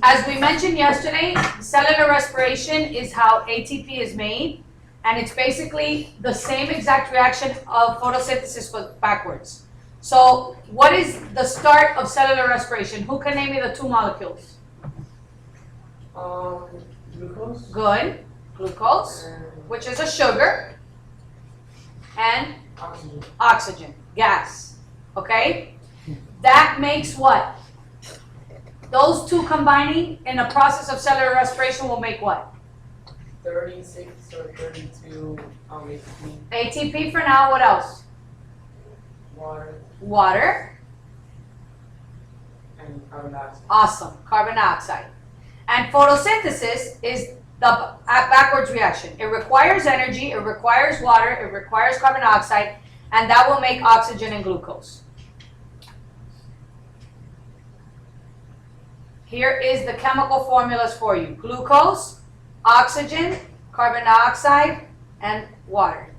As we mentioned yesterday, cellular respiration is how ATP is made, and it's basically the same exact reaction of photosynthesis but backwards. So what is the start of cellular respiration? Who can name me the two molecules? Glucose. Good. Glucose, which is a sugar, and Oxygen. oxygen, gas. Okay? That makes what? Those two combining in a process of cellular respiration will make what? 36 or 32 ATP. ATP for now, what else? Water. Water. And carbon dioxide. Awesome, carbon dioxide. And photosynthesis is the backwards reaction. It requires energy, it requires water, it requires carbon dioxide, and that will make oxygen and glucose. Here is the chemical formulas for you. Glucose, oxygen, carbon dioxide, and water.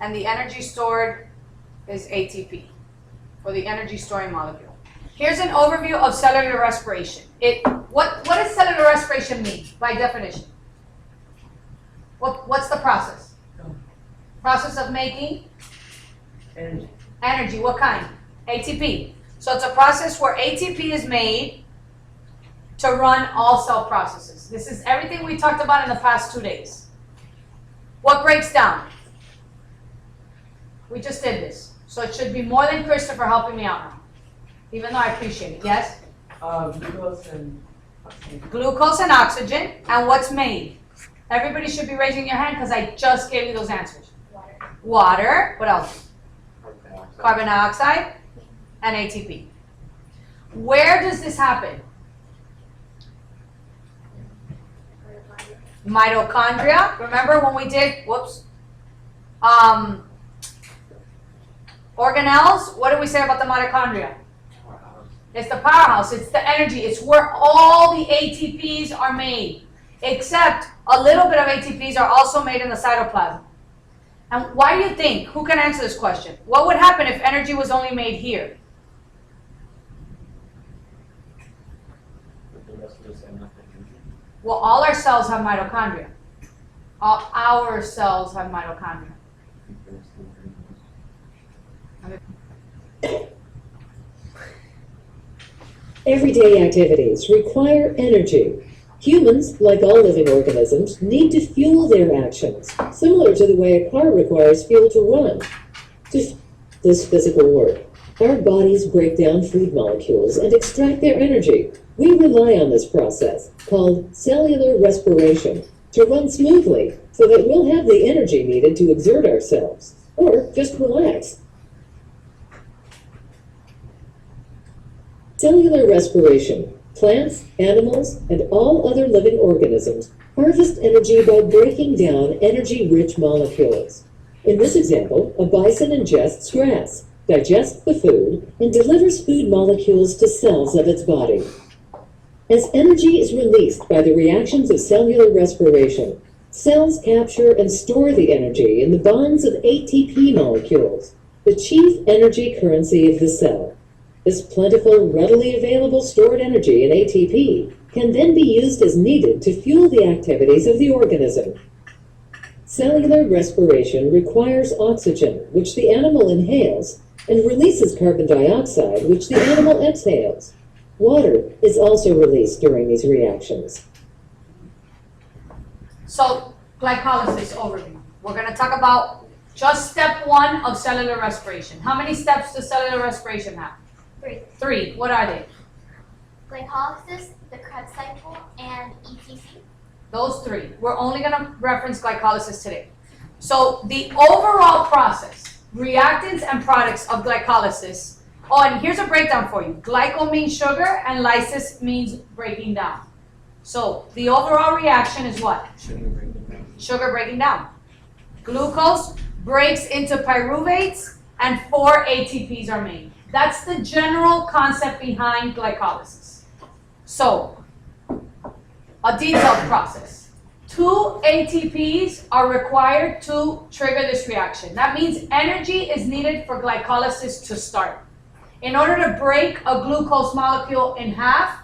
And the energy stored is ATP for the energy storing molecule. Here's an overview of cellular respiration. What does cellular respiration mean by definition? What's the process? Process of making Energy. energy. What kind? ATP. So it's a process where ATP is made to run all cell processes. This is everything we talked about in the past 2 days. What breaks down? We just did this. So it should be more than Christopher helping me out now. Even though I appreciate it. Yes? Glucose and oxygen. Glucose and oxygen. And what's made? Everybody should be raising your hand because I just gave you those answers. Water. Water. What else? Carbon dioxide and ATP. Where does this happen? Mitochondria. Remember when we did, organelles? What did we say about the mitochondria? It's the powerhouse. It's the energy. It's where all the ATPs are made. Except a little bit of ATPs are also made in the cytoplasm. And why do you think? Who can answer this question? What would happen if energy was only made here? Well, all our cells have mitochondria. All our cells have mitochondria. Everyday activities require energy. Humans, like all living organisms, need to fuel their actions, similar to the way a car requires fuel to run. To this physical work, our bodies break down food molecules and extract their energy. We rely on this process, called cellular respiration, to run smoothly so that we'll have the energy needed to exert ourselves, or just relax. Cellular respiration. Plants, animals, and all other living organisms harvest energy by breaking down energy-rich molecules. In this example, a bison ingests grass, digests the food, and delivers food molecules to cells of its body. As energy is released by the reactions of cellular respiration, cells capture and store the energy in the bonds of ATP molecules, the chief energy currency of the cell. This plentiful, readily available stored energy in ATP can then be used as needed to fuel the activities of the organism. Cellular respiration requires oxygen, which the animal inhales, and releases carbon dioxide, which the animal exhales. Water is also released during these reactions. So, glycolysis overview. We're going to talk about just step 1 of cellular respiration. How many steps does cellular respiration have? 3. 3. What are they? Glycolysis, the Krebs cycle, and ETC. Those 3. We're only going to reference glycolysis today. So the overall process, reactants and products of glycolysis. Oh, and here's a breakdown for you. Glyco means sugar and lysis means breaking down. So the overall reaction is what? Sugar breaking down. Glucose breaks into pyruvates and 4 ATPs are made. That's the general concept behind glycolysis. So, a detailed process. 2 ATPs are required to trigger this reaction. That means energy is needed for glycolysis to start. In order to break a glucose molecule in half,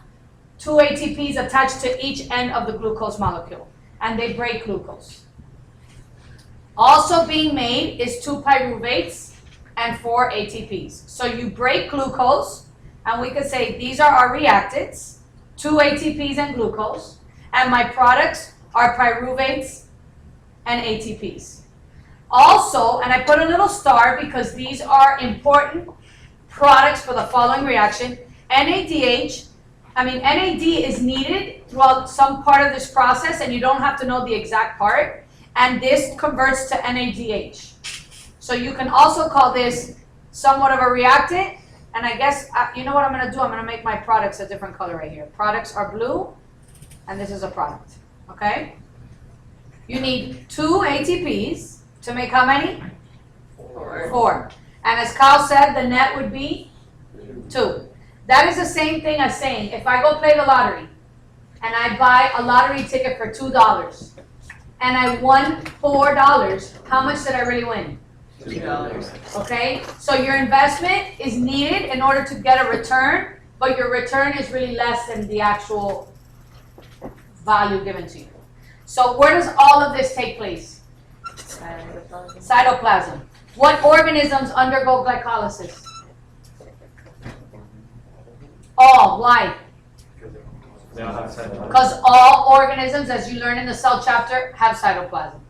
2 ATPs attached to each end of the glucose molecule, and they break glucose. Also being made is 2 pyruvates and 4 ATPs. So you break glucose, and we could say these are our reactants, 2 ATPs and glucose, and my products are pyruvates and ATPs. Also, and I put a little star because these are important products for the following reaction. NAD is needed throughout some part of this process, and you don't have to know the exact part, and this converts to NADH. So you can also call this somewhat of a reactant, and I guess, you know what I'm gonna do? I'm gonna make my products a different color right here. Products are blue, and this is a product, okay? You need 2 ATPs to make how many? 4. And as Kyle said, the net would be 2. That is the same thing as saying, if I go play the lottery, and I buy a lottery ticket for $2, and I won $4, how much did I really win? $2. Okay, so your investment is needed in order to get a return, but your return is really less than the actual value given to you. So where does all of this take place? Cytoplasm. What organisms undergo glycolysis? All. Why? Because all organisms, as you learn in the cell chapter, have cytoplasm.